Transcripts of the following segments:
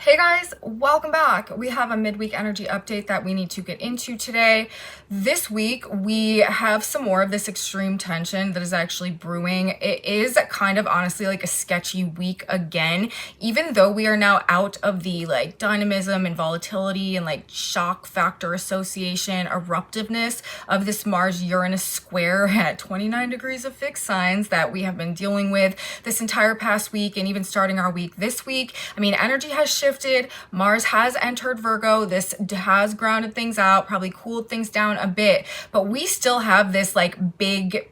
Hey guys, welcome back. We have a midweek energy update that we need to get into today. This week, we have some more of this extreme tension that is actually brewing. It is kind of honestly like a sketchy week again, even though we are now out of the like dynamism and volatility and like shock factor association, eruptiveness of this Mars-Uranus square at 29 degrees of fixed signs that we have been dealing with this entire past week and even starting our week this week. I mean, energy has shifted. Mars has entered Virgo. This has grounded things out, probably cooled things down a bit, but we still have this like big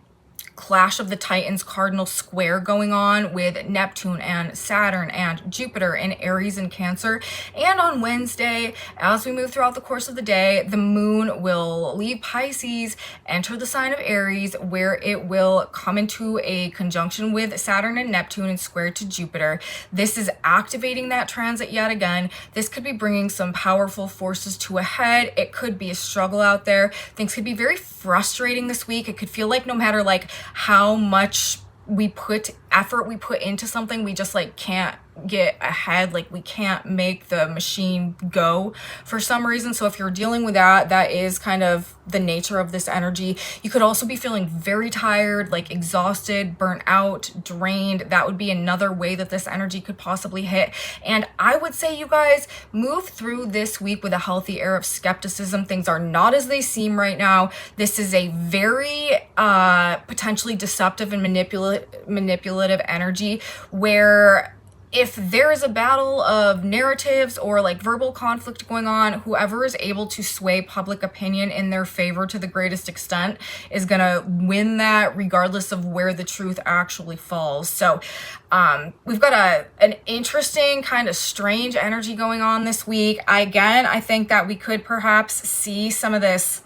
clash of the Titans cardinal square going on with Neptune and Saturn and Jupiter in Aries and Cancer. And on Wednesday, as we move throughout the course of the day, the moon will leave Pisces, enter the sign of Aries, where it will come into a conjunction with Saturn and Neptune and square to Jupiter. This is activating that transit yet again. This could be bringing some powerful forces to a head. It could be a struggle out there. Things could be very frustrating this week. It could feel like no matter like how much effort we put into something, we just like can't get ahead, like we can't make the machine go for some reason. So if you're dealing with that, that is kind of the nature of this energy. You could also be feeling very tired, like exhausted, burnt out, drained. That would be another way that this energy could possibly hit. And I would say you guys move through this week with a healthy air of skepticism. Things are not as they seem right now. This is a very potentially deceptive and manipulative energy where if there is a battle of narratives or like verbal conflict going on, whoever is able to sway public opinion in their favor to the greatest extent is gonna win that regardless of where the truth actually falls. So we've got an interesting kind of strange energy going on this week. I think that we could perhaps see some of this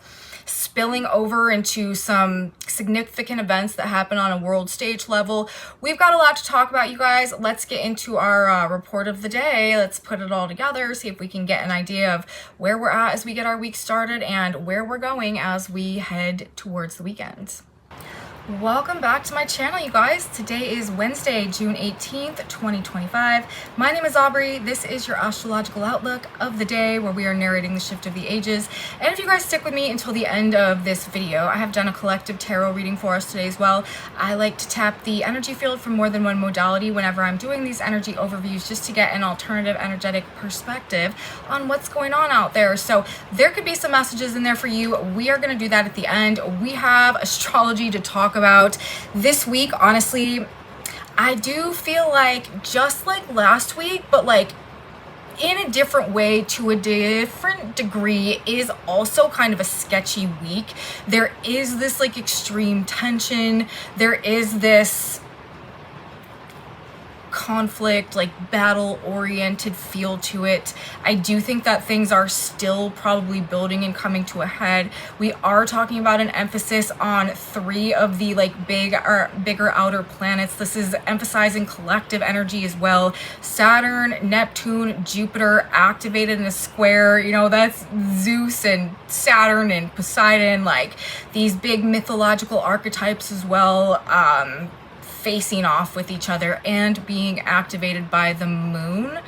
spilling over into some significant events that happen on a world stage level. We've got a lot to talk about, you guys. Let's get into our report of the day. Let's put it all together, see if we can get an idea of where we're at as we get our week started and where we're going as we head towards the weekend. Welcome back to my channel, you guys. Today is Wednesday, June 18th, 2025. My name is Aubrey. This is your astrological outlook of the day where we are narrating the shift of the ages. And if you guys stick with me until the end of this video, I have done a collective tarot reading for us today as well. I like to tap the energy field from more than one modality whenever I'm doing these energy overviews just to get an alternative energetic perspective on what's going on out there. So there could be some messages in there for you. We are going to do that at the end. We have astrology to talk about this week. Honestly, I do feel like just like last week, but like in a different way to a different degree, is also kind of a sketchy week. There is this like extreme tension. There is this conflict, like battle oriented feel to it. I do think that things are still probably building and coming to a head. We are talking about an emphasis on 3 of the like bigger outer planets. This is emphasizing collective energy as well. Saturn, Neptune, Jupiter activated in a square. You know, that's Zeus and Saturn and Poseidon, like these big mythological archetypes as well, facing off with each other and being activated by the moon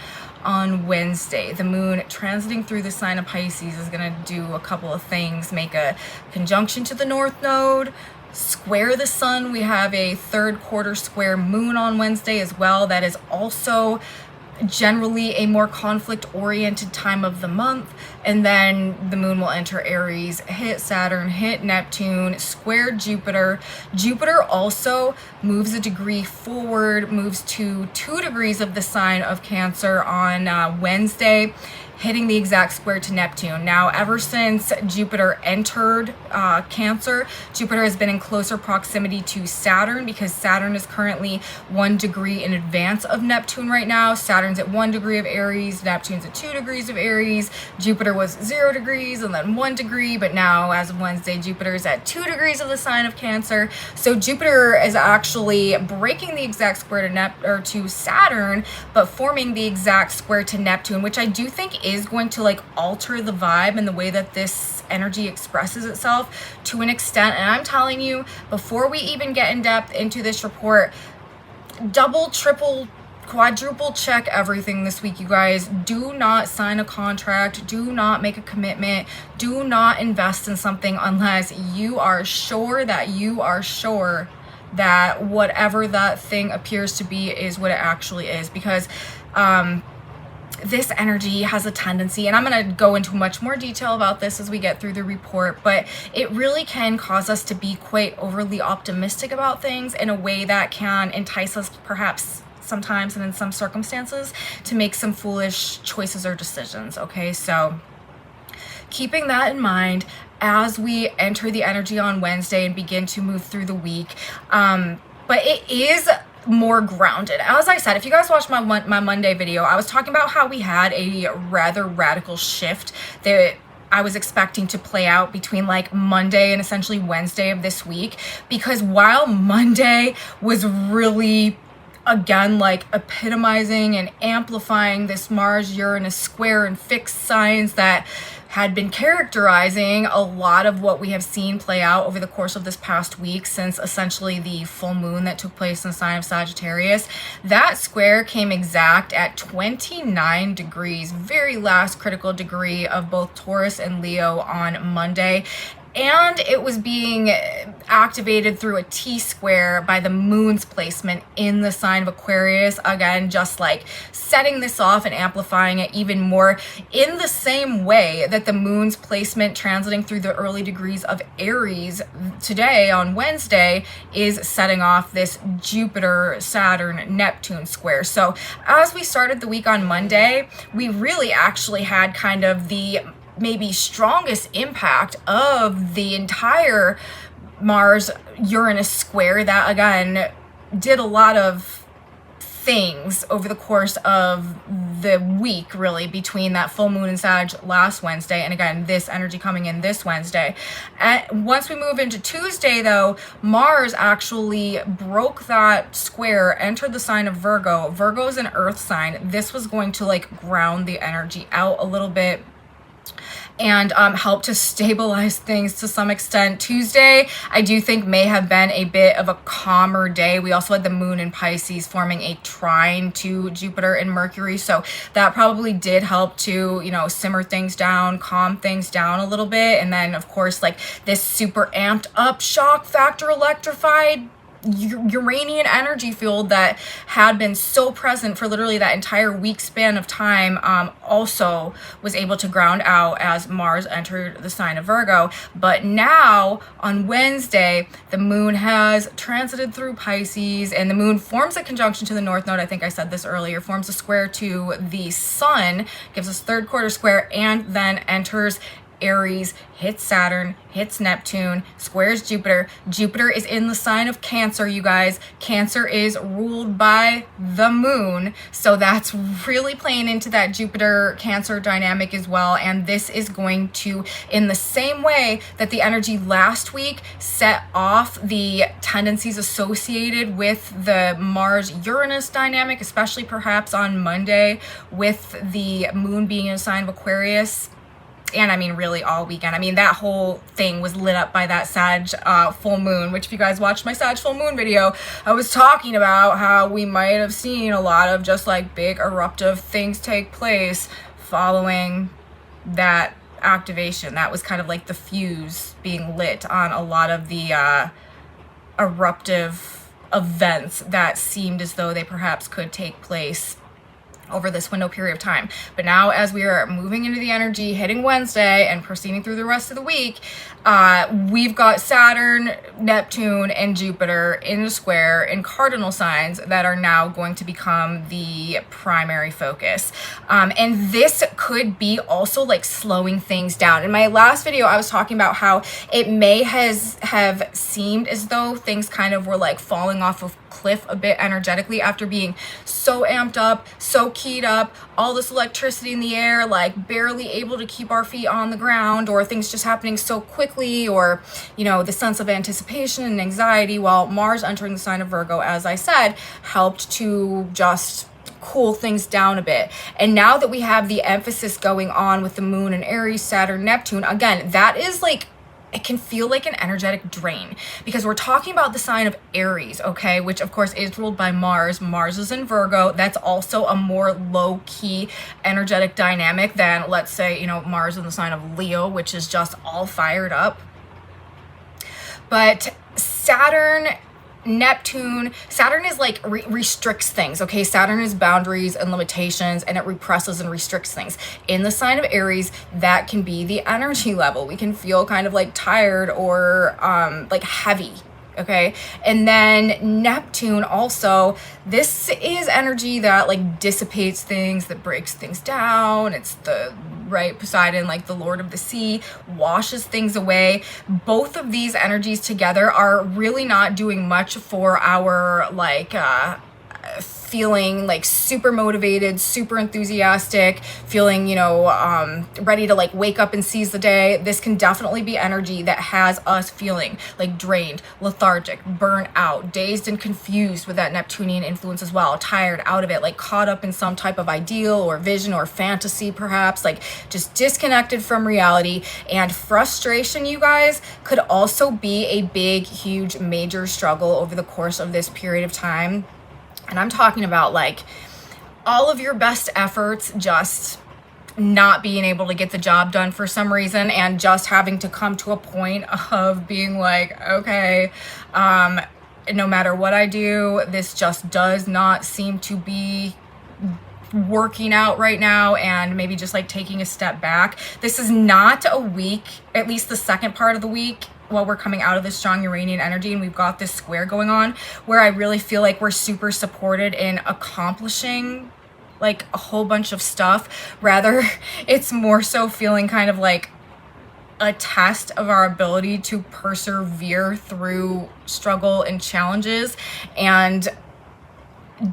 on Wednesday. The moon transiting through the sign of Pisces is going to do a couple of things: make a conjunction to the north node, square the sun. We have a 3rd quarter square moon on Wednesday as well. That is also generally a more conflict oriented time of the month. And then the moon will enter Aries, hit Saturn, hit Neptune, square Jupiter. Jupiter also moves a degree forward, moves to 2 degrees of the sign of Cancer on Wednesday, hitting the exact square to Neptune. Now, ever since Jupiter entered Cancer, Jupiter has been in closer proximity to Saturn because Saturn is currently 1 degree in advance of Neptune right now. Saturn's at 1 degree of Aries, Neptune's at 2 degrees of Aries. Jupiter was 0 degrees and then 1 degree, but now as of Wednesday, Jupiter is at 2 degrees of the sign of Cancer. So Jupiter is actually breaking the exact square to Saturn, but forming the exact square to Neptune, which I do think is going to like alter the vibe and the way that this energy expresses itself to an extent. And I'm telling you, before we even get in depth into this report, double, triple, quadruple check everything this week, you guys. Do not sign a contract. Do not make a commitment. Do not invest in something unless you are sure that whatever that thing appears to be is what it actually is, because this energy has a tendency, and I'm going to go into much more detail about this as we get through the report, but it really can cause us to be quite overly optimistic about things in a way that can entice us perhaps sometimes and in some circumstances to make some foolish choices or decisions. Okay, so keeping that in mind as we enter the energy on Wednesday and begin to move through the week, but it is more grounded. As I said, if you guys watched my Monday video, I was talking about how we had a rather radical shift that I was expecting to play out between like Monday and essentially Wednesday of this week, because while Monday was really, again, like epitomizing and amplifying this Mars-Uranus square and fixed signs that had been characterizing a lot of what we have seen play out over the course of this past week since essentially the full moon that took place in the sign of Sagittarius. That square came exact at 29 degrees, very last critical degree of both Taurus and Leo on Monday. And it was being activated through a T-square by the moon's placement in the sign of Aquarius. Again, just like setting this off and amplifying it even more in the same way that the moon's placement transiting through the early degrees of Aries today on Wednesday is setting off this Jupiter, Saturn, Neptune square. So as we started the week on Monday, we really actually had kind of the maybe strongest impact of the entire Mars-Uranus square that, again, did a lot of things over the course of the week, really, between that full moon in Sag last Wednesday and, again, this energy coming in this Wednesday. And once we move into Tuesday, though, Mars actually broke that square, entered the sign of Virgo. Virgo is an earth sign. This was going to, like, ground the energy out a little bit and help to stabilize things to some extent. Tuesday, I do think, may have been a bit of a calmer day. We also had the moon in Pisces forming a trine to Jupiter and Mercury, so that probably did help to, you know, simmer things down, calm things down a little bit. And then, of course, like this super amped up shock factor electrified Uranian energy field that had been so present for literally that entire week span of time also was able to ground out as Mars entered the sign of Virgo. But now on Wednesday, the moon has transited through Pisces, and the moon forms a conjunction to the North Node. I think I said this earlier, forms a square to the sun, gives us third quarter square, and then enters Aries, hits Saturn, hits Neptune, squares Jupiter. Jupiter is in the sign of Cancer, you guys. Cancer is ruled by the moon, so that's really playing into that Jupiter-Cancer dynamic as well. And this is going to, in the same way that the energy last week set off the tendencies associated with the Mars-Uranus dynamic, especially perhaps on Monday with the moon being in a sign of Aquarius, and I mean really all weekend. I mean, that whole thing was lit up by that Sag full moon, which if you guys watched my Sag full moon video, I was talking about how we might have seen a lot of just like big eruptive things take place following that activation. That was kind of like the fuse being lit on a lot of the eruptive events that seemed as though they perhaps could take place over this window period of time. But now, as we are moving into the energy, hitting Wednesday and proceeding through the rest of the week, we've got Saturn, Neptune, and Jupiter in the square in cardinal signs that are now going to become the primary focus. And this could be also like slowing things down. In my last video, I was talking about how it may have seemed as though things kind of were like falling off of cliff a bit energetically after being so amped up, so keyed up, all this electricity in the air, like barely able to keep our feet on the ground, or things just happening so quickly, or, you know, the sense of anticipation and anxiety, while Mars entering the sign of Virgo, as I said, helped to just cool things down a bit. And now that we have the emphasis going on with the moon and Aries, Saturn, Neptune, again, that is like it can feel like an energetic drain, because we're talking about the sign of Aries, okay, which of course is ruled by Mars. Mars is in Virgo. That's also a more low-key energetic dynamic than, let's say, you know, Mars in the sign of Leo, which is just all fired up. But Neptune, Saturn is like restricts things, okay? Saturn is boundaries and limitations, and it represses and restricts things. In the sign of Aries, that can be the energy level. We can feel kind of like tired or like heavy, okay? And then Neptune also, this is energy that like dissipates things, that breaks things down. It's the right Poseidon, like the Lord of the Sea, washes things away. Both of these energies together are really not doing much for our like feeling like super motivated, super enthusiastic, feeling, you know, ready to like wake up and seize the day. This can definitely be energy that has us feeling like drained, lethargic, burnt out, dazed and confused with that Neptunian influence as well, tired, out of it, like caught up in some type of ideal or vision or fantasy, perhaps, like just disconnected from reality. And frustration, you guys, could also be a big, huge, major struggle over the course of this period of time. And I'm talking about like all of your best efforts just not being able to get the job done for some reason, and just having to come to a point of being like, okay, no matter what I do, this just does not seem to be working out right now, and maybe just like taking a step back. This is not a week, at least the second part of the week, while we're coming out of this strong Uranian energy and we've got this square going on, where I really feel like we're super supported in accomplishing like a whole bunch of stuff. Rather, it's more so feeling kind of like a test of our ability to persevere through struggle and challenges, and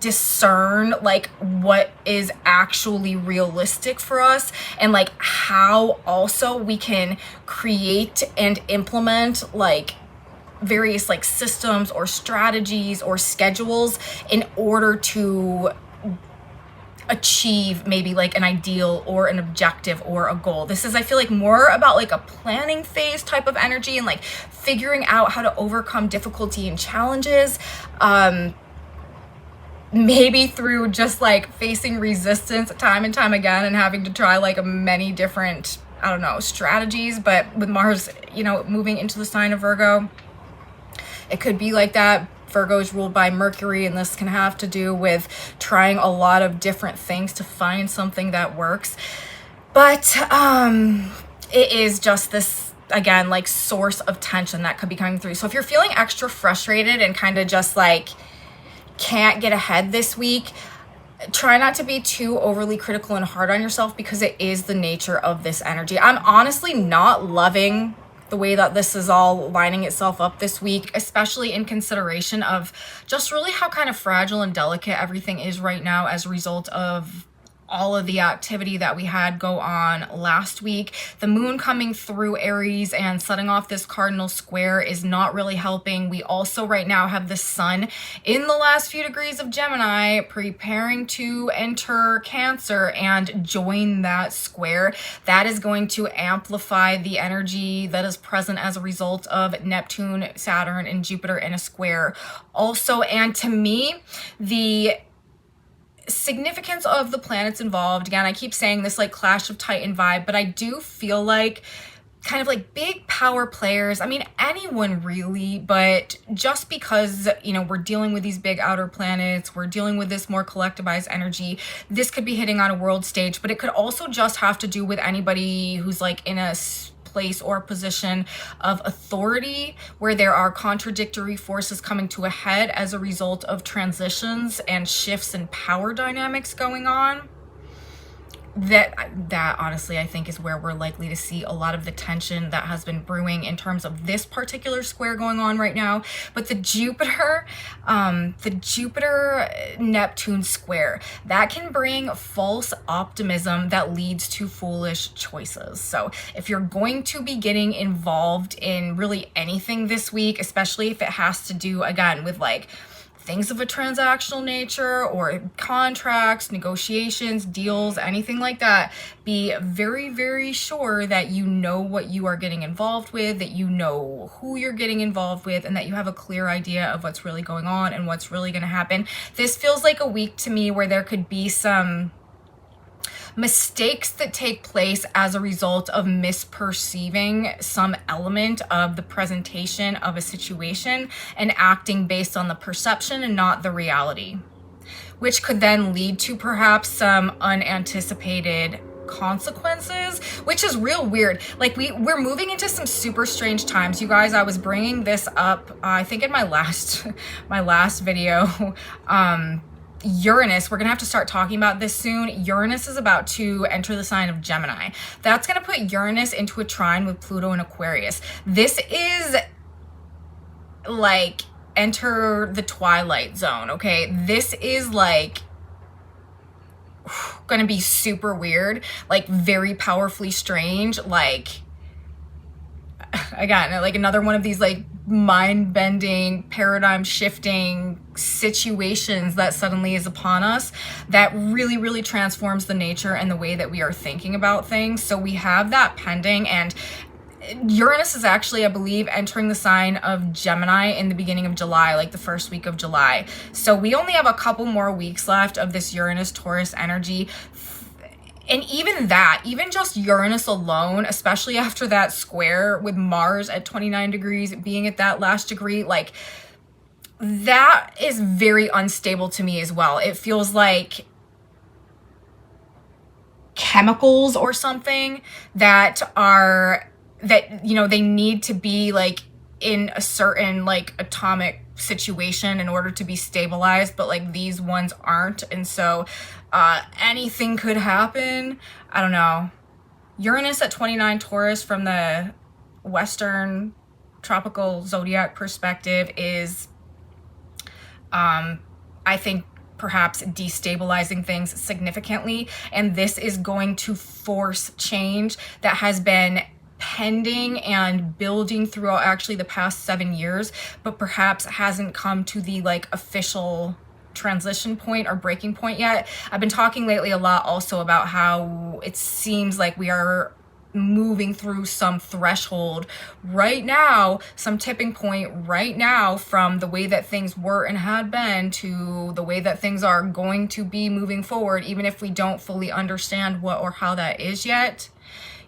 discern like what is actually realistic for us, and like how also we can create and implement like various like systems or strategies or schedules in order to achieve maybe like an ideal or an objective or a goal. This is, I feel like, more about like a planning phase type of energy, and like figuring out how to overcome difficulty and challenges, maybe through just like facing resistance time and time again and having to try like many different, I don't know, strategies. But with Mars, you know, moving into the sign of Virgo, it could be like that. Virgo is ruled by Mercury, and this can have to do with trying a lot of different things to find something that works. But it is just this, again, like source of tension that could be coming through. So if you're feeling extra frustrated and kind of just like can't get ahead this week, try not to be too overly critical and hard on yourself, because it is the nature of this energy. I'm honestly not loving the way that this is all lining itself up this week, especially in consideration of just really how kind of fragile and delicate everything is right now as a result of all of the activity that we had go on last week. The moon coming through Aries and setting off this cardinal square is not really helping. We also right now have the sun in the last few degrees of Gemini, preparing to enter Cancer and join that square. That is going to amplify the energy that is present as a result of Neptune, Saturn, and Jupiter in a square also. And to me, the significance of the planets involved, again, I keep saying this like Clash of Titan vibe, but I do feel like kind of like big power players, I mean anyone really, but just because, you know, we're dealing with these big outer planets, we're dealing with this more collectivized energy, this could be hitting on a world stage. But it could also just have to do with anybody who's like in a place or position of authority, where there are contradictory forces coming to a head as a result of transitions and shifts in power dynamics going on. That honestly, I think, is where we're likely to see a lot of the tension that has been brewing in terms of this particular square going on right now. But the Jupiter Neptune square, that can bring false optimism that leads to foolish choices. So if you're going to be getting involved in really anything this week, especially if it has to do, again, with like things of a transactional nature or contracts, negotiations, deals, anything like that, be very, very sure that you know what you are getting involved with, that you know who you're getting involved with, and that you have a clear idea of what's really going on and what's really going to happen. This feels like a week to me where there could be some mistakes that take place as a result of misperceiving some element of the presentation of a situation and acting based on the perception and not the reality, which could then lead to perhaps some unanticipated consequences, which is real weird. Like we're moving into some super strange times, you guys. I was bringing this up I think in my last video. Uranus, we're gonna have to start talking about this soon. Uranus is about to enter the sign of Gemini. That's gonna put Uranus into a trine with Pluto and Aquarius. This is like enter the twilight zone, okay? This is like gonna be super weird, like very powerfully strange, like again, like another one of these like mind-bending, paradigm-shifting situations that suddenly is upon us that really, really transforms the nature and the way that we are thinking about things. So we have that pending, and Uranus is actually, I believe, entering the sign of Gemini in the beginning of July, like the first week of July. So we only have a couple more weeks left of this Uranus-Taurus energy. And even that, even just Uranus alone, especially after that square with Mars at 29 degrees, being at that last degree, like that is very unstable to me as well. It feels like chemicals or something that you know, they need to be like in a certain like atomic situation in order to be stabilized, but like these ones aren't. And so anything could happen. I don't know. Uranus at 29 Taurus from the Western tropical zodiac perspective is, I think, perhaps destabilizing things significantly. And this is going to force change that has been pending and building throughout actually the past 7 years, but perhaps hasn't come to the like official transition point or breaking point yet. I've been talking lately a lot also about how it seems like we are moving through some threshold right now, some tipping point right now, from the way that things were and had been to the way that things are going to be moving forward, even if we don't fully understand what or how that is yet.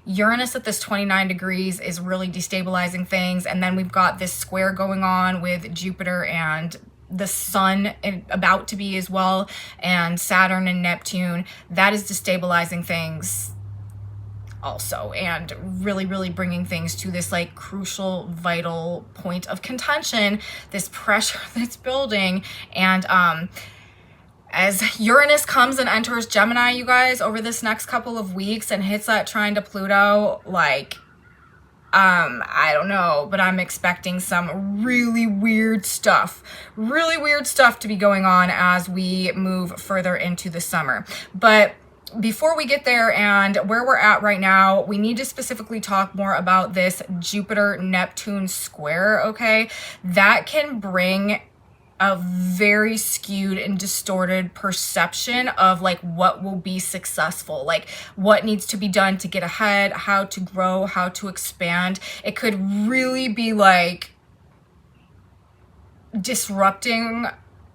Uranus at this 29 degrees is really destabilizing things. And then we've got this square going on with Jupiter and the sun about to be as well, and Saturn and Neptune. That is destabilizing things also, and really, really bringing things to this like crucial, vital point of contention, this pressure that's building. And as Uranus comes and enters Gemini, you guys, over this next couple of weeks and hits that trine to Pluto, like, I don't know, but I'm expecting some really weird stuff to be going on as we move further into the summer. But before we get there and where we're at right now, we need to specifically talk more about this Jupiter-Neptune square, okay? That can bring a very skewed and distorted perception of like what will be successful, like what needs to be done to get ahead, how to grow, how to expand. It could really be like disrupting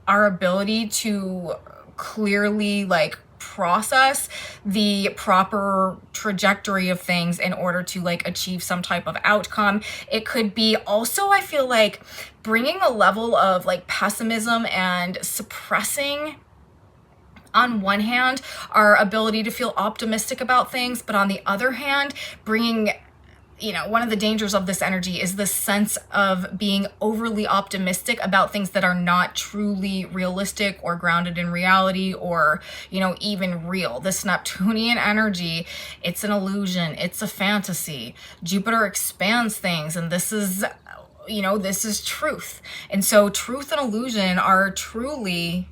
our ability to clearly like process the proper trajectory of things in order to like achieve some type of outcome. It could be also, I feel like, bringing a level of like pessimism and suppressing, on one hand, our ability to feel optimistic about things, but on the other hand, bringing, you know, one of the dangers of this energy is the sense of being overly optimistic about things that are not truly realistic or grounded in reality or, you know, even real. This Neptunian energy, it's an illusion, it's a fantasy. Jupiter expands things, and this is, you know, this is truth. And so truth and illusion are truly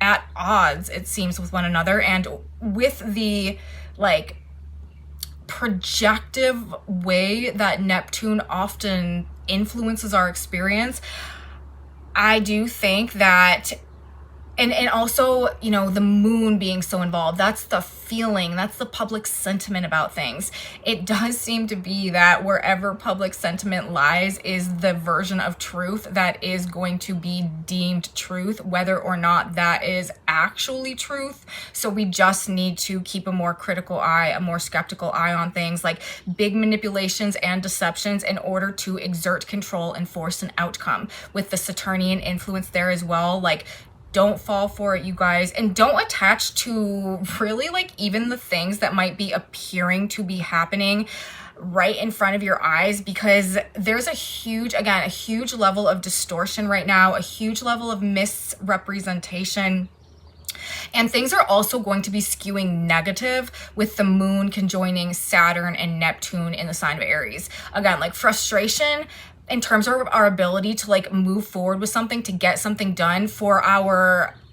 at odds, it seems, with one another. And with the like projective way that Neptune often influences our experience, I do think that, and also, you know, the moon being so involved, that's the feeling, that's the public sentiment about things. It does seem to be that wherever public sentiment lies is the version of truth that is going to be deemed truth, whether or not that is actually truth. So we just need to keep a more critical eye, a more skeptical eye on things like big manipulations and deceptions in order to exert control and force an outcome. With the Saturnian influence there as well, like, don't fall for it, you guys, and don't attach to really like even the things that might be appearing to be happening right in front of your eyes, because there's a huge level of distortion right now, a huge level of misrepresentation. And things are also going to be skewing negative with the moon conjoining Saturn and Neptune in the sign of Aries. Again, like frustration in terms of our ability to like move forward with something, to get something done, for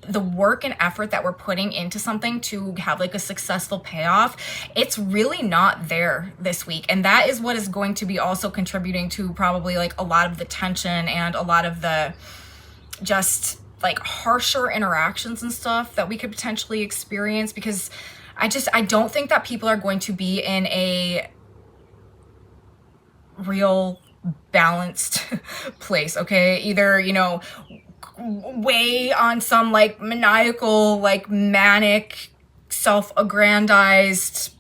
the work and effort that we're putting into something to have like a successful payoff, it's really not there this week. And that is what is going to be also contributing to probably like a lot of the tension and a lot of the just like harsher interactions and stuff that we could potentially experience, because I don't think that people are going to be in a real balanced place, okay? Either, you know, way on some like maniacal, like manic, self-aggrandized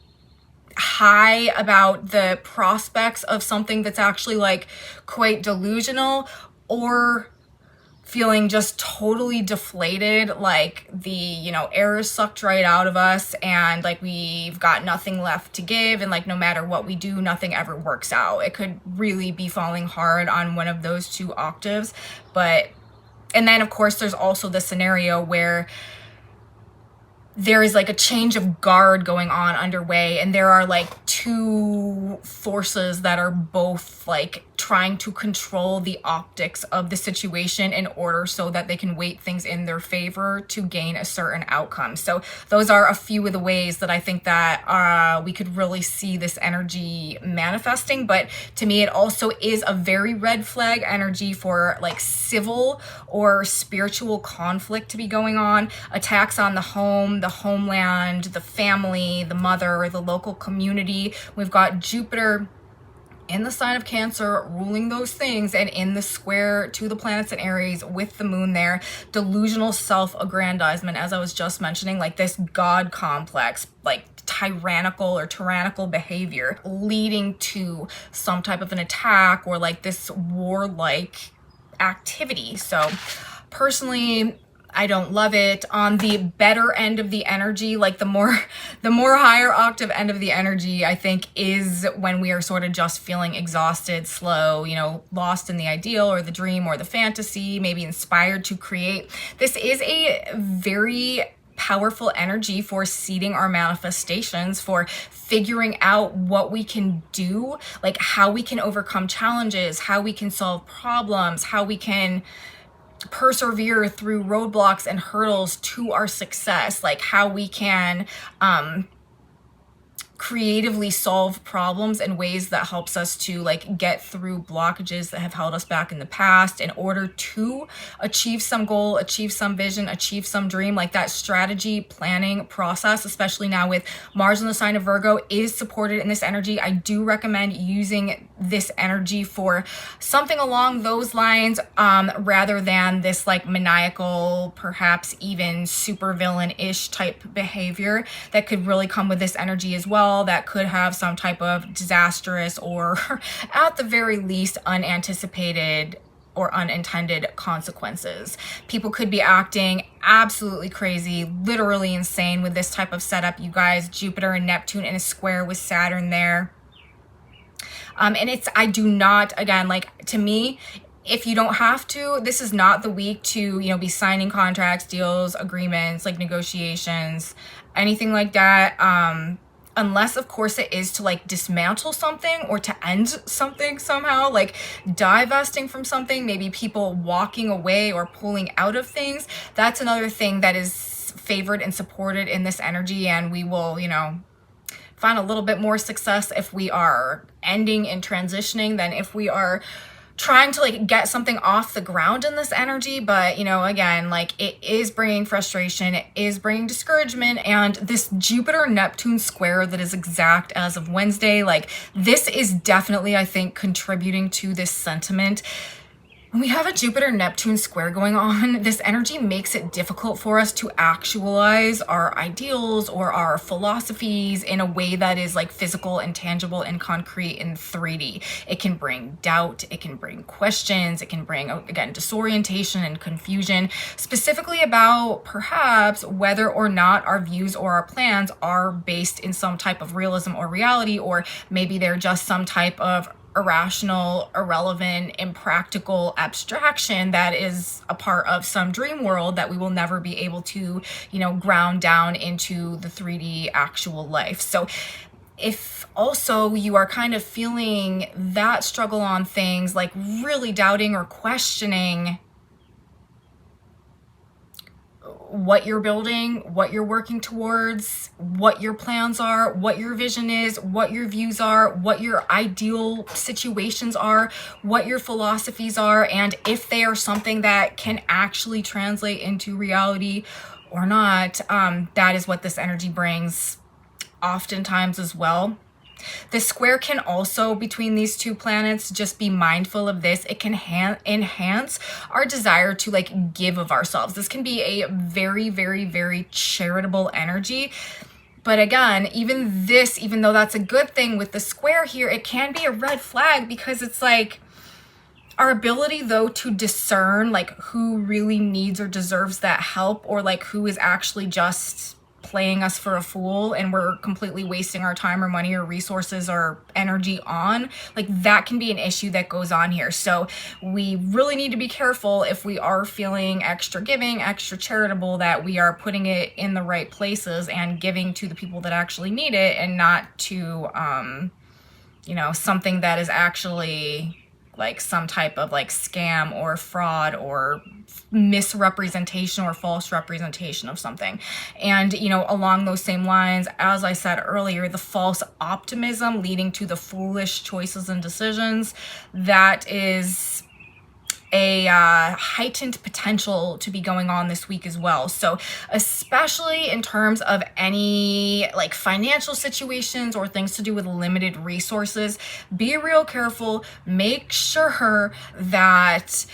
high about the prospects of something that's actually like quite delusional, or feeling just totally deflated, like the, you know, air is sucked right out of us and like we've got nothing left to give, and like no matter what we do, nothing ever works out. It could really be falling hard on one of those two octaves. And then of course there's also the scenario where there is like a change of guard going on underway, and there are like two forces that are both like trying to control the optics of the situation in order so that they can weight things in their favor to gain a certain outcome. So those are a few of the ways that I think that we could really see this energy manifesting. But to me, it also is a very red flag energy for like civil or spiritual conflict to be going on, attacks on the home, the homeland, the family, the mother, the local community. We've got Jupiter in the sign of Cancer ruling those things, and in the square to the planets in Aries with the moon there. Delusional self-aggrandizement, as I was just mentioning, like this God complex, like tyrannical behavior leading to some type of an attack or like this warlike activity. So personally, I don't love it. On the better end of the energy, like the more higher octave end of the energy, I think is when we are sort of just feeling exhausted, slow, you know, lost in the ideal or the dream or the fantasy, maybe inspired to create. This is a very powerful energy for seeding our manifestations, for figuring out what we can do, like how we can overcome challenges, how we can solve problems, how we can persevere through roadblocks and hurdles to our success, like how we can creatively solve problems in ways that helps us to like get through blockages that have held us back in the past in order to achieve some goal, achieve some vision, achieve some dream. Like that strategy planning process, especially now with Mars in the sign of Virgo, is supported in this energy. I do recommend using this energy for something along those lines, rather than this like maniacal, perhaps even supervillain-ish type behavior that could really come with this energy as well, that could have some type of disastrous or at the very least unanticipated or unintended consequences. People could be acting absolutely crazy, literally insane with this type of setup, you guys. Jupiter and Neptune in a square with Saturn there. And I do not, again, like to me, if you don't have to, this is not the week to, you know, be signing contracts, deals, agreements, like negotiations, anything like that. Unless of course it is to like dismantle something or to end something somehow, like divesting from something, maybe people walking away or pulling out of things. That's another thing that is favored and supported in this energy, and we will, you know, find a little bit more success if we are ending and transitioning than if we are trying to like get something off the ground in this energy. But you know, again, like it is bringing frustration, it is bringing discouragement, and this Jupiter Neptune square that is exact as of Wednesday, like this is definitely, I think, contributing to this sentiment. When we have a Jupiter Neptune square going on, this energy makes it difficult for us to actualize our ideals or our philosophies in a way that is like physical and tangible and concrete in 3D. It can bring doubt, it can bring questions, it can bring, again, disorientation and confusion, specifically about perhaps whether or not our views or our plans are based in some type of realism or reality, or maybe they're just some type of irrational, irrelevant, impractical abstraction that is a part of some dream world that we will never be able to, you know, ground down into the 3D actual life. So if also you are kind of feeling that struggle on things, like really doubting or questioning what you're building, what you're working towards, what your plans are, what your vision is, what your views are, what your ideal situations are, what your philosophies are, and if they are something that can actually translate into reality or not, that is what this energy brings oftentimes as well. The square can also, between these two planets, just be mindful of this. It can enhance our desire to like give of ourselves. This can be a very, very, very charitable energy. But again, even though that's a good thing with the square here, it can be a red flag, because it's like our ability though to discern like who really needs or deserves that help, or like who is actually just playing us for a fool and we're completely wasting our time or money or resources or energy on, like that can be an issue that goes on here. So we really need to be careful if we are feeling extra giving, extra charitable, that we are putting it in the right places and giving to the people that actually need it, and not to you know, something that is actually like some type of like scam or fraud or misrepresentation or false representation of something. And, you know, along those same lines, as I said earlier, the false optimism leading to the foolish choices and decisions, that is a heightened potential to be going on this week as well. So especially in terms of any like financial situations or things to do with limited resources, be real careful. Make sure that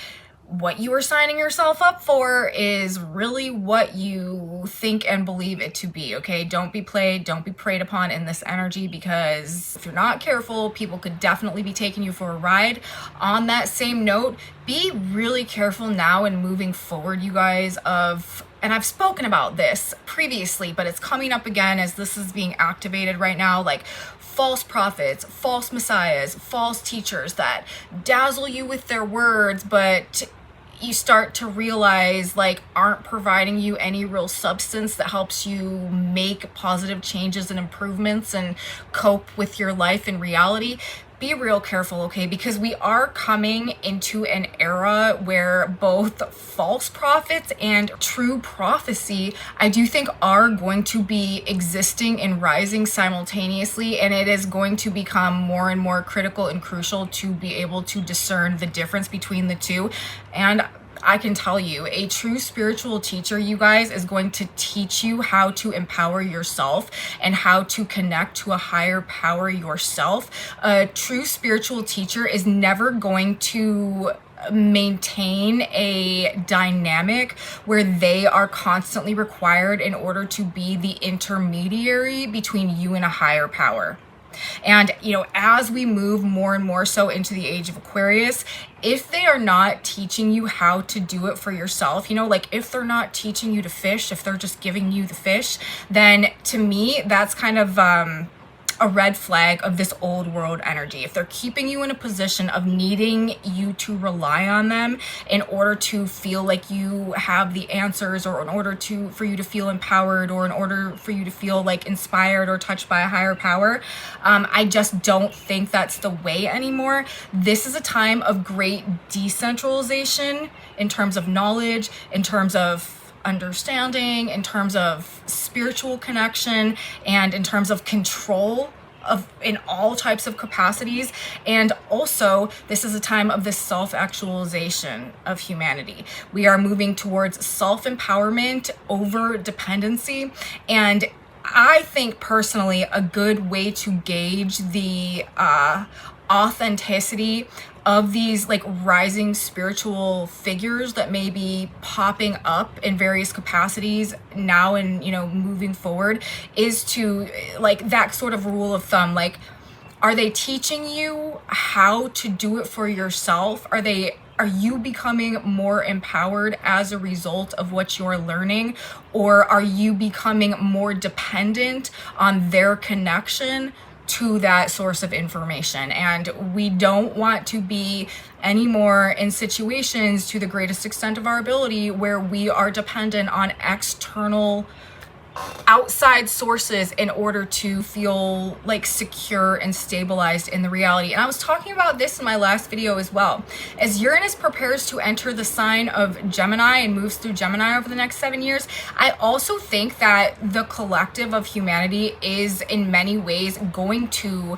what you are signing yourself up for is really what you think and believe it to be, okay? Don't be played, don't be preyed upon in this energy, because if you're not careful, people could definitely be taking you for a ride. On that same note, be really careful now and moving forward, you guys, and I've spoken about this previously, but it's coming up again as this is being activated right now, like false prophets, false messiahs, false teachers that dazzle you with their words, but you start to realize like aren't providing you any real substance that helps you make positive changes and improvements and cope with your life in reality. Be real careful, okay? Because we are coming into an era where both false prophets and true prophecy, I do think, are going to be existing and rising simultaneously, and it is going to become more and more critical and crucial to be able to discern the difference between the two. And I can tell you, a true spiritual teacher, you guys, is going to teach you how to empower yourself and how to connect to a higher power yourself. A true spiritual teacher is never going to maintain a dynamic where they are constantly required in order to be the intermediary between you and a higher power. And, you know, as we move more and more so into the age of Aquarius, if they are not teaching you how to do it for yourself, you know, like if they're not teaching you to fish, if they're just giving you the fish, then to me, that's kind of a red flag of this old world energy. If they're keeping you in a position of needing you to rely on them in order to feel like you have the answers, or in order for you to feel empowered, or in order for you to feel like inspired or touched by a higher power, I just don't think that's the way anymore. This is a time of great decentralization in terms of knowledge, in terms of understanding, in terms of spiritual connection, and in terms of control in all types of capacities. And also, this is a time of the self-actualization of humanity. We are moving towards self-empowerment over dependency. And I think personally a good way to gauge the authenticity of these like rising spiritual figures that may be popping up in various capacities now and, you know, moving forward, is to like that sort of rule of thumb. Like, are they teaching you how to do it for yourself? Are you becoming more empowered as a result of what you're learning? Or are you becoming more dependent on their connection to that source of information? And we don't want to be anymore in situations, to the greatest extent of our ability, where we are dependent on external outside sources in order to feel like secure and stabilized in the reality. And I was talking about this in my last video as well. As Uranus prepares to enter the sign of Gemini and moves through Gemini over the next 7 years, I also think that the collective of humanity is in many ways going to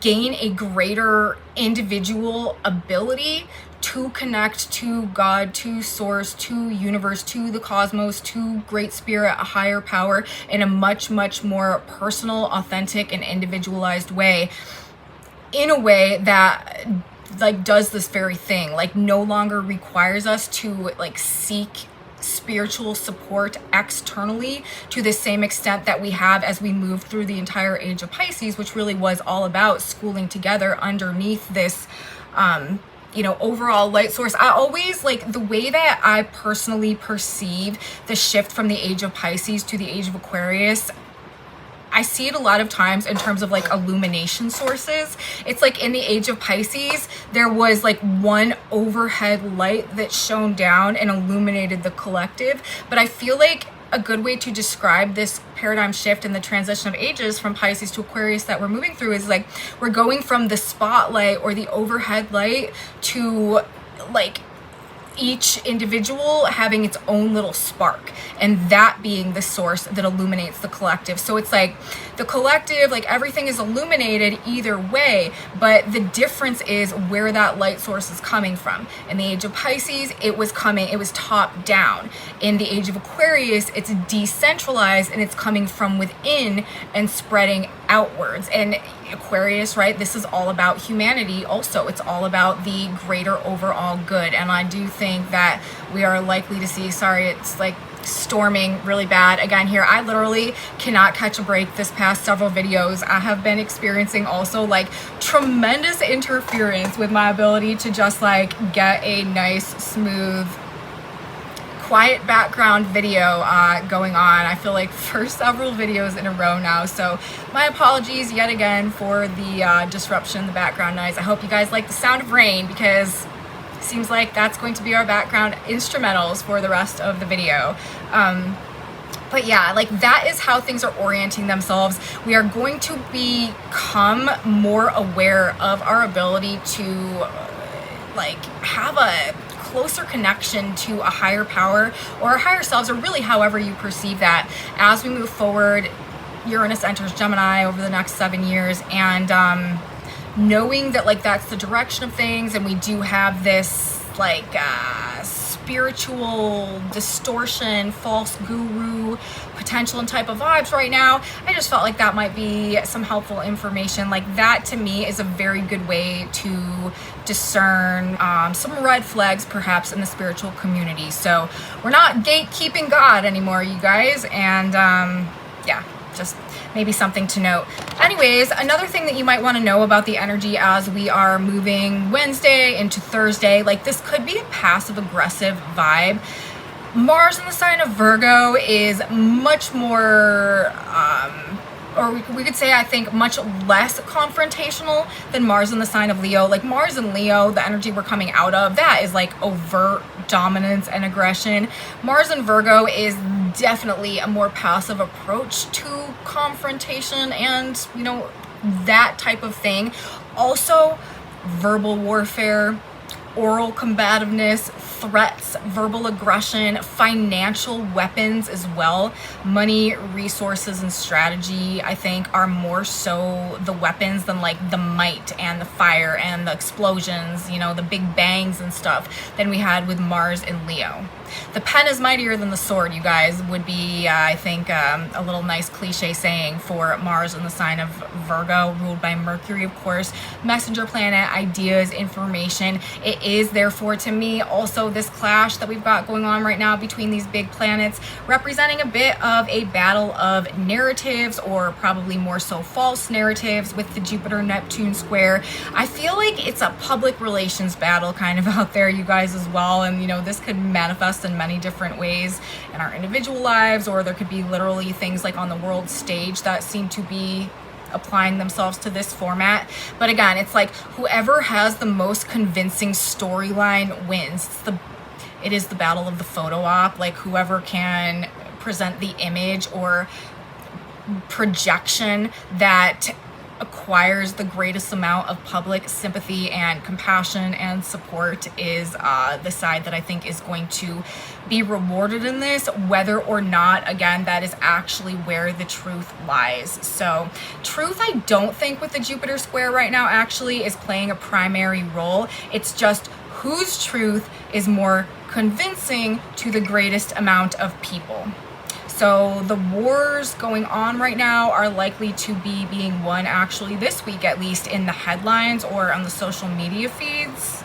gain a greater individual ability to connect to God, to source, to universe, to the cosmos, to great spirit, a higher power, in a much, much more personal, authentic, and individualized way, in a way that like does this very thing, like no longer requires us to like seek spiritual support externally to the same extent that we have as we move through the entire age of Pisces, which really was all about schooling together underneath this you know, overall light source. I always like the way that I personally perceive the shift from the age of Pisces to the age of Aquarius. I see it a lot of times in terms of like illumination sources. It's like in the age of Pisces, there was like one overhead light that shone down and illuminated the collective. But I feel like a good way to describe this paradigm shift and the transition of ages from Pisces to Aquarius that we're moving through is like we're going from the spotlight or the overhead light to like each individual having its own little spark, and that being the source that illuminates the collective. So it's like the collective, like everything is illuminated either way, but the difference is where that light source is coming from. In the age of Pisces, it was top down. In the age of Aquarius, it's decentralized and it's coming from within and spreading outwards. And Aquarius, right, this is all about humanity also. It's all about the greater overall good. And I do think that we are likely to see, sorry, it's like storming really bad again here. I literally cannot catch a break this past several videos. I have been experiencing also like tremendous interference with my ability to just like get a nice, smooth, quiet background video going on. I feel like for several videos in a row now. So my apologies yet again for the disruption in the background noise. I hope you guys like the sound of rain, because it seems like that's going to be our background instrumentals for the rest of the video. But yeah, like that is how things are orienting themselves. We are going to become more aware of our ability to like have a closer connection to a higher power or our higher selves, or really however you perceive that, as we move forward. Uranus enters Gemini over the next 7 years, and knowing that like that's the direction of things, and we do have this like spiritual distortion, false guru potential and type of vibes right now. I just felt like that might be some helpful information. Like that to me is a very good way to discern some red flags perhaps in the spiritual community. So we're not gatekeeping God anymore, you guys. And yeah, just maybe something to note. Anyways, another thing that you might want to know about the energy as we are moving Wednesday into Thursday, like this could be a passive aggressive vibe. Mars in the sign of Virgo is much more or we could say, I think, much less confrontational than Mars in the sign of Leo. Like Mars in Leo, the energy we're coming out of, that is like overt dominance and aggression. Mars in Virgo is definitely a more passive approach to confrontation and, you know, that type of thing. Also, verbal warfare, oral combativeness, threats, verbal aggression, financial weapons as well. Money, resources, and strategy, I think, are more so the weapons than like the might and the fire and the explosions, you know, the big bangs and stuff than we had with Mars and Leo. The pen is mightier than the sword, you guys, would be, I think, a little nice cliche saying for Mars in the sign of Virgo, ruled by Mercury, of course. Messenger planet, ideas, information. It is, therefore, to me, also this clash that we've got going on right now between these big planets, representing a bit of a battle of narratives, or probably more so false narratives, with the Jupiter-Neptune square. I feel like it's a public relations battle kind of out there, you guys, as well. And, you know, this could manifest in many different ways in our individual lives, or there could be literally things like on the world stage that seem to be applying themselves to this format. But again, it's like whoever has the most convincing storyline wins. It is the battle of the photo op. Like whoever can present the image or projection that acquires the greatest amount of public sympathy and compassion and support is the side that I think is going to be rewarded in this, whether or not, again, that is actually where the truth lies. So truth, I don't think with the Jupiter square right now actually is playing a primary role. It's just whose truth is more convincing to the greatest amount of people. So the wars going on right now are likely to be being won actually this week, at least in the headlines or on the social media feeds.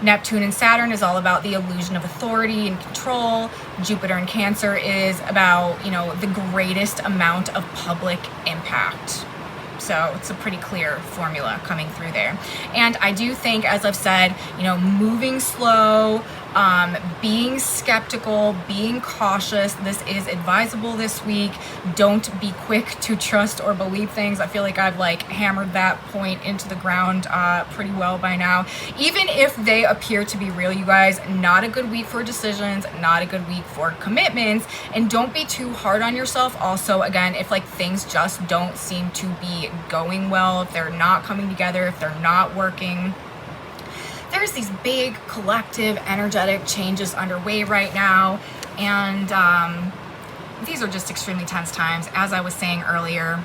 Neptune and Saturn is all about the illusion of authority and control. Jupiter and Cancer is about, you know, the greatest amount of public impact. So it's a pretty clear formula coming through there. And I do think, as I've said, you know, moving slow, being skeptical, being cautious, this is advisable this week. Don't be quick to trust or believe things. I feel like I've like hammered that point into the ground pretty well by now. Even if they appear to be real, you guys, not a good week for decisions, not a good week for commitments. And don't be too hard on yourself. Also, again, if like things just don't seem to be going well, if they're not coming together, if they're not working, there's these big collective energetic changes underway right now, and these are just extremely tense times. As I was saying earlier,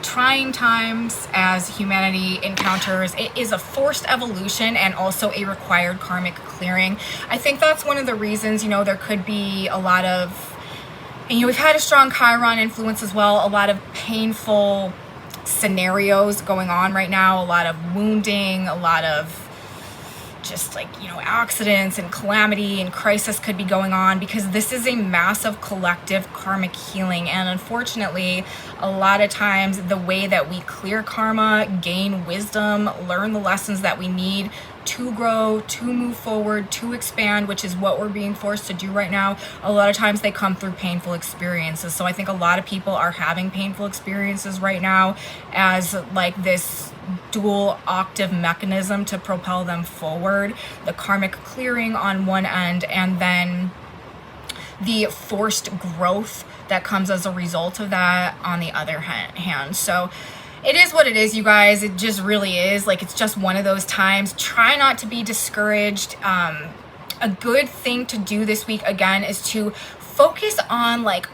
trying times as humanity encounters. It is a forced evolution and also a required karmic clearing. I think that's one of the reasons, you know, there could be a lot of, and you know, we've had a strong Chiron influence as well, a lot of painful scenarios going on right now, a lot of wounding, a lot of just like, you know, accidents and calamity and crisis could be going on, because this is a massive collective karmic healing. And unfortunately, a lot of times the way that we clear karma, gain wisdom, learn the lessons that we need to grow, to move forward, to expand, which is what we're being forced to do right now, a lot of times they come through painful experiences. So I think a lot of people are having painful experiences right now as like this dual octave mechanism to propel them forward. The karmic clearing on one end, and then the forced growth that comes as a result of that on the other hand. So it is what it is, you guys. It just really is. Like, it's just one of those times. Try not to be discouraged. A good thing to do this week, again, is to focus on, like,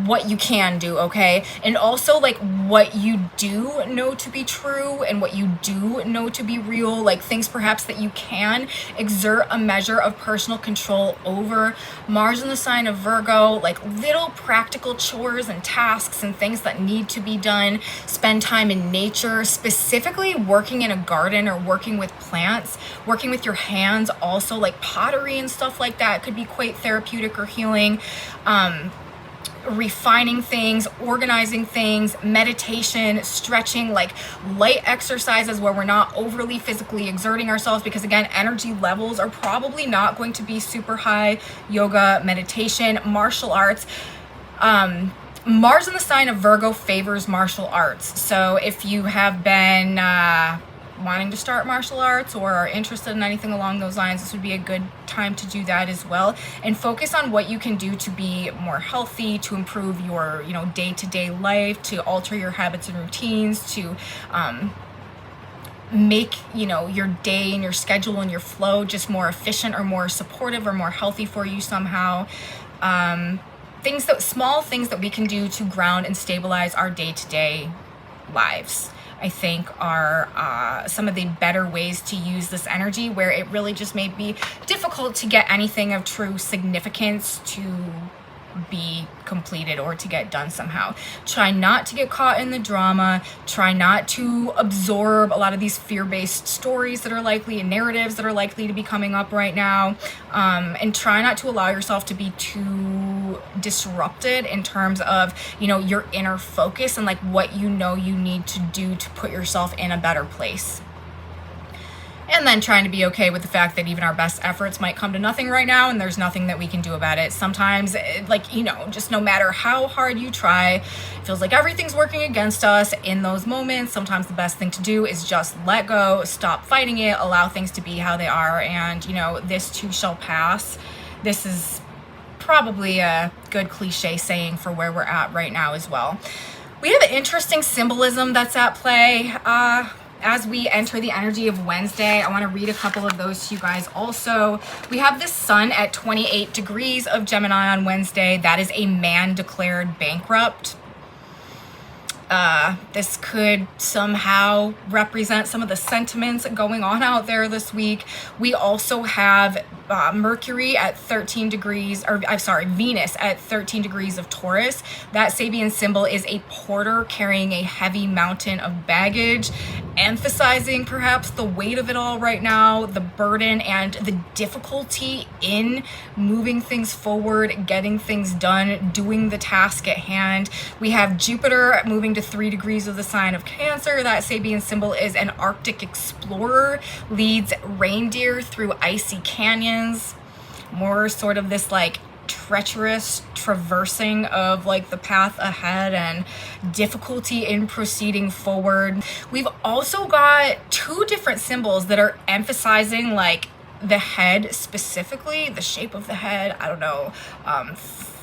what you can do, okay? And also, like, what you do know to be true and what you do know to be real, like things perhaps that you can exert a measure of personal control over. Mars in the sign of Virgo, like little practical chores and tasks and things that need to be done. Spend time in nature, specifically working in a garden or working with plants, working with your hands, also like pottery and stuff like that could be quite therapeutic or healing. Refining things, organizing things, meditation, stretching, like light exercises where we're not overly physically exerting ourselves, because again, energy levels are probably not going to be super high. Yoga, meditation, martial arts. Mars in the sign of Virgo favors martial arts. So if you have been wanting to start martial arts or are interested in anything along those lines, this would be a good time to do that as well, and focus on what you can do to be more healthy, to improve your, you know, day-to-day life, to alter your habits and routines, to make, you know, your day and your schedule and your flow just more efficient or more supportive or more healthy for you somehow. Small things that we can do to ground and stabilize our day-to-day lives, I think, are some of the better ways to use this energy, where it really just may be difficult to get anything of true significance to be completed or to get done somehow. Try not to get caught in the drama. Try not to absorb a lot of these fear-based stories that are likely, and narratives that are likely to be coming up right now. And try not to allow yourself to be too disrupted in terms of, you know, your inner focus and like what you know you need to do to put yourself in a better place. And then trying to be okay with the fact that even our best efforts might come to nothing right now, and there's nothing that we can do about it. Sometimes, like, you know, just no matter how hard you try, it feels like everything's working against us in those moments. Sometimes the best thing to do is just let go, stop fighting it, allow things to be how they are, and, you know, this too shall pass. This is probably a good cliche saying for where we're at right now as well. We have an interesting symbolism that's at play as we enter the energy of Wednesday. I want to read a couple of those to you guys also. We have the sun at 28 degrees of Gemini on Wednesday. That is a man declared bankrupt. This could somehow represent some of the sentiments going on out there this week. We also have Mercury at 13 degrees, or I'm sorry, Venus at 13 degrees of Taurus. That Sabian symbol is a porter carrying a heavy mountain of baggage, emphasizing perhaps the weight of it all right now, the burden and the difficulty in moving things forward, getting things done, doing the task at hand. We have Jupiter moving to 3 degrees of the sign of Cancer. That Sabian symbol is an Arctic explorer, leads reindeer through icy canyons, more sort of this like treacherous traversing of like the path ahead and difficulty in proceeding forward. We've also got 2 different symbols that are emphasizing like the head, specifically the shape of the head. I don't know.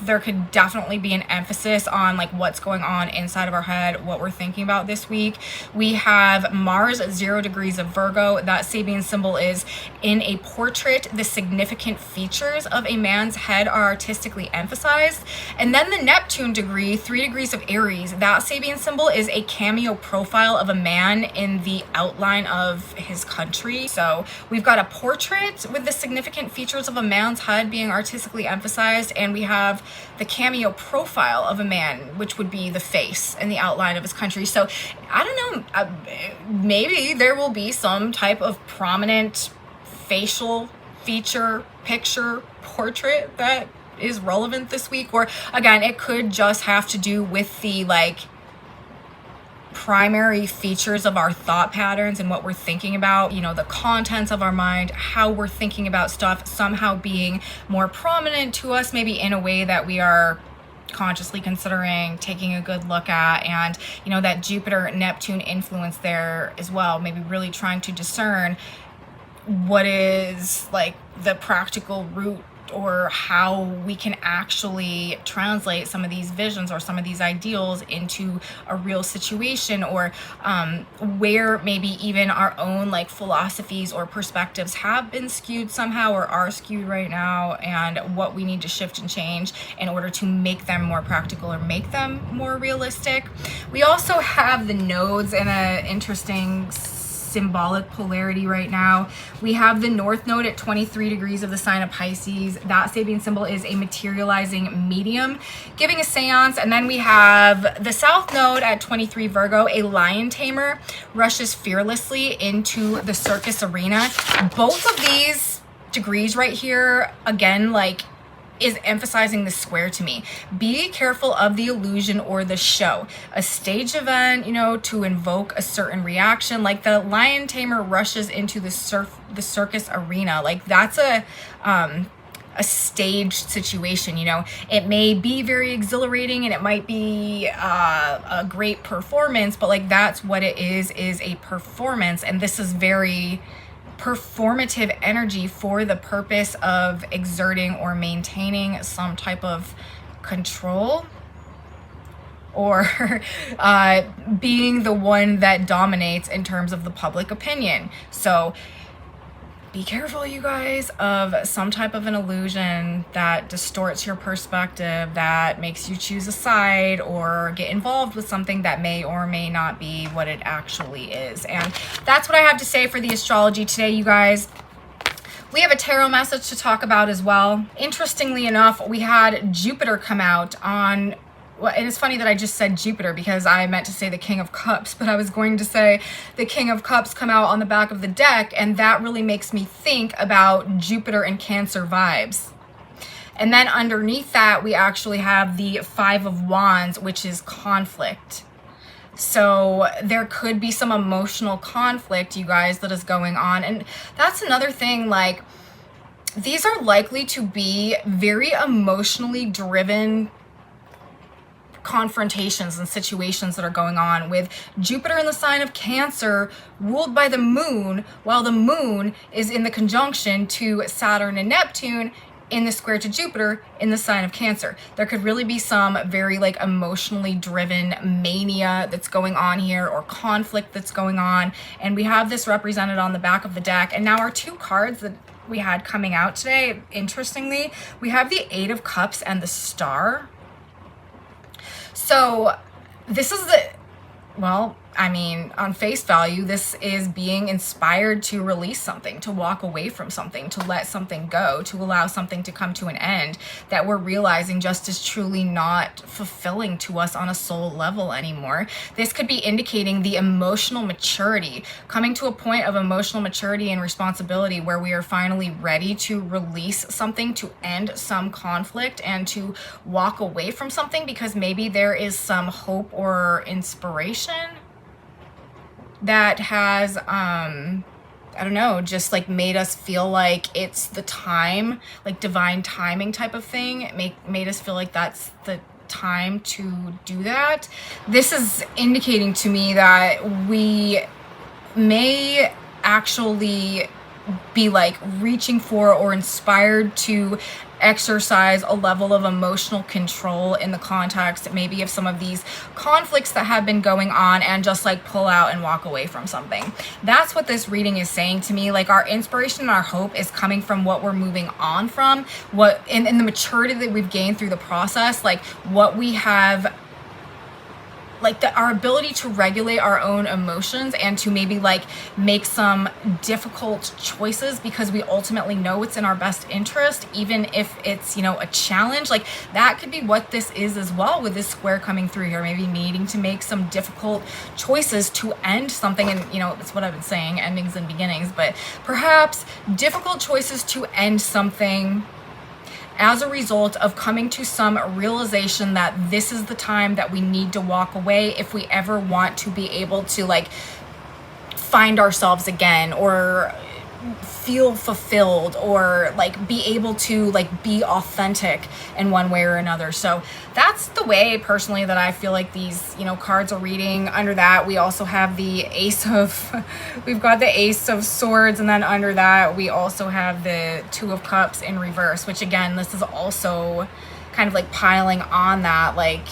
There could definitely be an emphasis on like what's going on inside of our head, what we're thinking about this week. We have Mars at 0 degrees of Virgo. That Sabian symbol is in a portrait. The significant features of a man's head are artistically emphasized. And then the Neptune degree, 3 degrees of Aries. That Sabian symbol is a cameo profile of a man in the outline of his country. So we've got a portrait with the significant features of a man's head being artistically emphasized, and we have the cameo profile of a man, which would be the face and the outline of his country. So I don't know, maybe there will be some type of prominent facial feature, picture, portrait that is relevant this week. Or again, it could just have to do with the like primary features of our thought patterns and what we're thinking about, you know, the contents of our mind, how we're thinking about stuff somehow being more prominent to us, maybe in a way that we are consciously considering taking a good look at. And, you know, that Jupiter Neptune influence there as well, maybe really trying to discern what is like the practical route, or how we can actually translate some of these visions or some of these ideals into a real situation, or where maybe even our own like philosophies or perspectives have been skewed somehow or are skewed right now, and what we need to shift and change in order to make them more practical or make them more realistic. We also have the nodes in an interesting symbolic polarity right now. We have the North Node at 23 degrees of the sign of Pisces. That Sabian symbol is a materializing medium giving a seance. And then we have the South Node at 23 Virgo, a lion tamer, rushes fearlessly into the circus arena. Both of these degrees right here, again, like, is emphasizing the square to me. Be careful of the illusion or the show. A stage event, you know, to invoke a certain reaction, like the lion tamer rushes into the circus arena. Like that's a staged situation, you know. It may be very exhilarating and it might be a great performance, but like that's what it is a performance. And this is very performative energy for the purpose of exerting or maintaining some type of control. or being the one that dominates in terms of the public opinion. So be careful, you guys, of some type of an illusion that distorts your perspective, that makes you choose a side or get involved with something that may or may not be what it actually is. And that's what I have to say for the astrology today, you guys. We have a tarot message to talk about as well. Interestingly enough, we had Jupiter come out on, well, and it's funny that I just said Jupiter because I meant to say the King of Cups, but I was going to say the King of Cups come out on the back of the deck, and that really makes me think about Jupiter and Cancer vibes. And then underneath that, we actually have the Five of Wands, which is conflict. So there could be some emotional conflict, you guys, that is going on. And that's another thing, like, these are likely to be very emotionally driven confrontations and situations that are going on, with Jupiter in the sign of Cancer ruled by the moon, while the moon is in the conjunction to Saturn and Neptune in the square to Jupiter in the sign of Cancer. There could really be some very like emotionally driven mania that's going on here, or conflict that's going on. And we have this represented on the back of the deck. And now our two cards that we had coming out today, interestingly, we have the Eight of Cups and the Star. So this is the, well, I mean, on face value, this is being inspired to release something, to walk away from something, to let something go, to allow something to come to an end that we're realizing just is truly not fulfilling to us on a soul level anymore. This could be indicating the emotional maturity, coming to a point of emotional maturity and responsibility where we are finally ready to release something, to end some conflict, and to walk away from something because maybe there is some hope or inspiration that has, I don't know, just like made us feel like it's the time, like divine timing type of thing. It made us feel like that's the time to do that. This is indicating to me that we may actually be like reaching for or inspired to exercise a level of emotional control in the context maybe of some of these conflicts that have been going on, and just like pull out and walk away from something. That's what this reading is saying to me. Like, our inspiration and our hope is coming from what we're moving on from, what in the maturity that we've gained through the process, like what we have, like our ability to regulate our own emotions and to maybe like make some difficult choices because we ultimately know it's in our best interest, even if it's, you know, a challenge. Like, that could be what this is as well, with this square coming through here, maybe needing to make some difficult choices to end something. And, you know, that's what I've been saying, endings and beginnings, but perhaps difficult choices to end something as a result of coming to some realization that this is the time that we need to walk away if we ever want to be able to like find ourselves again, or feel fulfilled, or like be able to like be authentic in one way or another. So that's the way personally that I feel like these, you know, cards are reading. Under that, we also have the we've got the Ace of Swords, and then under that we also have the Two of Cups in reverse, which again, this is also kind of like piling on that, like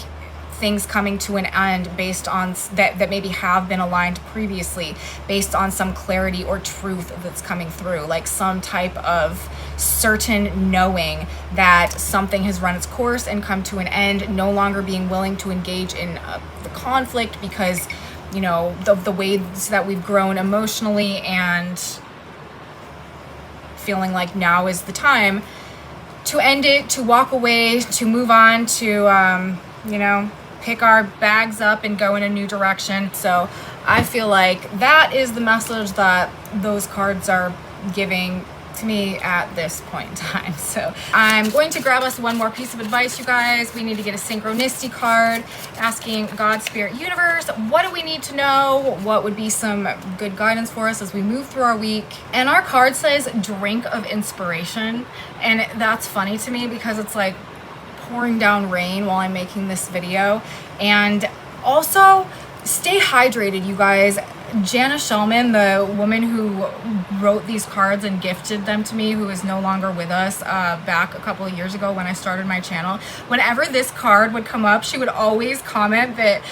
things coming to an end based on that maybe have been aligned previously, based on some clarity or truth that's coming through, like some type of certain knowing that something has run its course and come to an end, no longer being willing to engage in the conflict because, you know, the ways that we've grown emotionally, and feeling like now is the time to end it, to walk away, to move on, to you know, pick our bags up and go in a new direction. So I feel like that is the message that those cards are giving to me at this point in time. So I'm going to grab us one more piece of advice, you guys. We need to get a synchronicity card asking God, Spirit, Universe, what do we need to know? What would be some good guidance for us as we move through our week? And our card says drink of inspiration. And that's funny to me because it's like pouring down rain while I'm making this video. And also stay hydrated, you guys. Jana Shellman, the woman who wrote these cards and gifted them to me, who is no longer with us, back a couple of years ago when I started my channel, whenever this card would come up, she would always comment that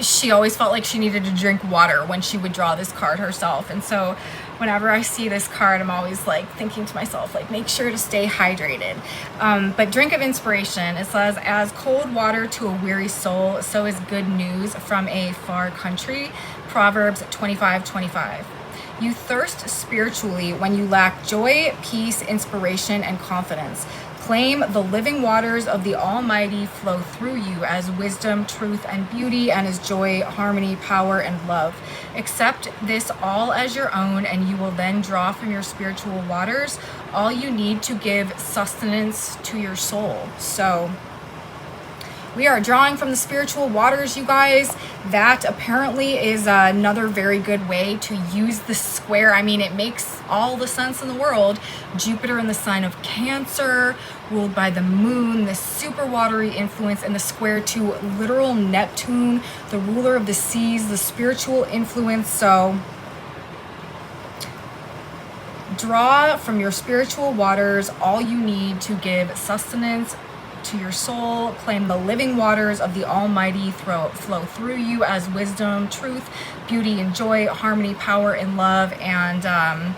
she always felt like she needed to drink water when she would draw this card herself. And so whenever I see this card, I'm always like thinking to myself, like, make sure to stay hydrated. But drink of inspiration, it says, as cold water to a weary soul, so is good news from a far country. Proverbs 25:25. You thirst spiritually when you lack joy, peace, inspiration, and confidence. Claim the living waters of the Almighty flow through you as wisdom, truth, and beauty, and as joy, harmony, power, and love. Accept this all as your own, and you will then draw from your spiritual waters all you need to give sustenance to your soul. So we are drawing from the spiritual waters, you guys. That apparently is another very good way to use the square. I mean, it makes all the sense in the world. Jupiter in the sign of Cancer, ruled by the moon, the super watery influence, and the square to literal Neptune, the ruler of the seas, the spiritual influence. So draw from your spiritual waters all you need to give sustenance to your soul. Claim the living waters of the Almighty flow through you as wisdom, truth, beauty, and joy, harmony, power, and love. And I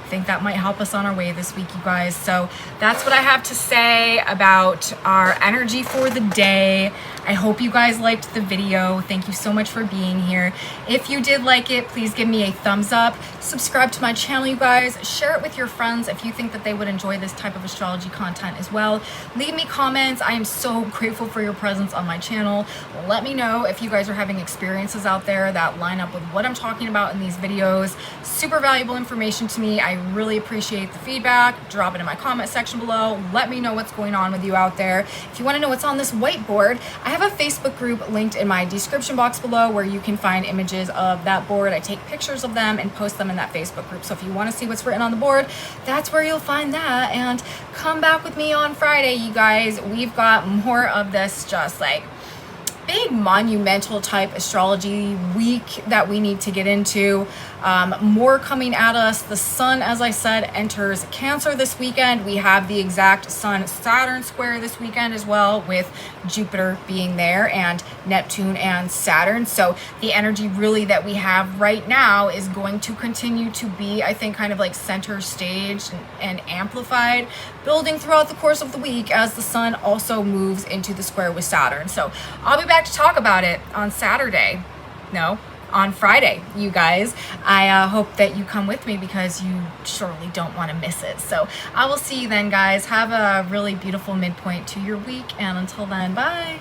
think that might help us on our way this week, you guys. So that's what I have to say about our energy for the day. I hope you guys liked the video. Thank you so much for being here. If you did like it, please give me a thumbs up. Subscribe to my channel, you guys. Share it with your friends if you think that they would enjoy this type of astrology content as well. Leave me comments. I am so grateful for your presence on my channel. Let me know if you guys are having experiences out there that line up with what I'm talking about in these videos. Super valuable information to me. I really appreciate the feedback. Drop it in my comment section below. Let me know what's going on with you out there. If you want to know what's on this whiteboard, I have a Facebook group linked in my description box below where you can find images of that board. I take pictures of them and post them in that Facebook group. So if you want to see what's written on the board, that's where you'll find that. And come back with me on Friday, you guys. We've got more of this just like big monumental type astrology week that we need to get into. More coming at us. The sun, as I said, enters Cancer this weekend. We have the exact Sun-Saturn square this weekend as well, with Jupiter being there and Neptune and Saturn. So the energy really that we have right now is going to continue to be, I think, kind of like center stage and amplified, building throughout the course of the week as the sun also moves into the square with Saturn. So I'll be back to talk about it on Saturday. No, on Friday, you guys. I hope that you come with me because you surely don't want to miss it. So I will see you then, guys. Have a really beautiful midpoint to your week, and until then, bye.